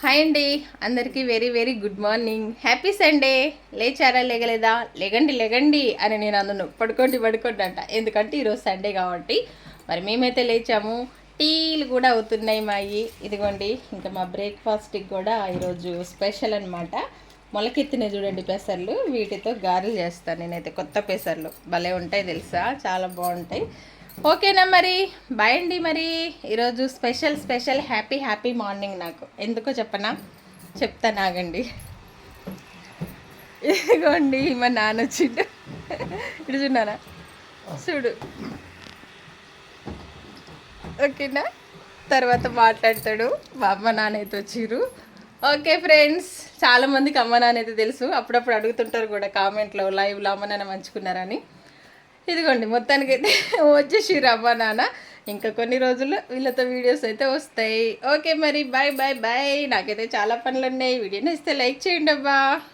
Hi అండి. అందరికీ very very good morning, happy Sunday. లేచారా లేగలేదా? లేగండి లేగండి అని నేను అందును పడుకోండి అంట. ఎందుకంటే ఈరోజు సండే కాబట్టి మరి మేమైతే లేచాము. టీలు కూడా అవుతున్నాయి మాయి. ఇదిగోండి, ఇంకా మా బ్రేక్ఫాస్ట్కి కూడా ఈరోజు స్పెషల్ అనమాట. మొలకెత్తినాయి చూడండి పెసర్లు, వీటితో గారెలు చేస్తాను నేనైతే. కొత్త పెసర్లు భలే ఉంటాయి తెలుసా, చాలా బాగుంటాయి. ఓకేనా మరి, బాయ్ అండి. మరి ఈరోజు special special happy happy morning. నాకు ఎందుకో చెప్పనా, చెప్తాను ఆగండి. ఇదిగోండి మా నాన్న వచ్చిండు, ఇటు చూడానా, చూడు. ఓకేనా, తర్వాత మాట్లాడతాడు. మా అమ్మ నాన్న అయితే వచ్చిర్రు. ఓకే ఫ్రెండ్స్, చాలామందికి అమ్మ నాన్న అయితే తెలుసు, అప్పుడప్పుడు అడుగుతుంటారు కూడా కామెంట్లో, లైవ్లో అమ్మ నాన్న మంచుకున్నారని. ఇదిగోండి మొత్తానికి అయితే వచ్చేసిర్రు అమ్మ నాన్న. ఇంకా కొన్ని రోజులు వీళ్ళతో వీడియోస్ అయితే వస్తాయి. ఓకే మరి, బాయ్ బాయ్ బాయ్. నాకైతే చాలా పనులు ఉన్నాయి. వీడియో నచ్చితే లైక్ చేయండి అబ్బా.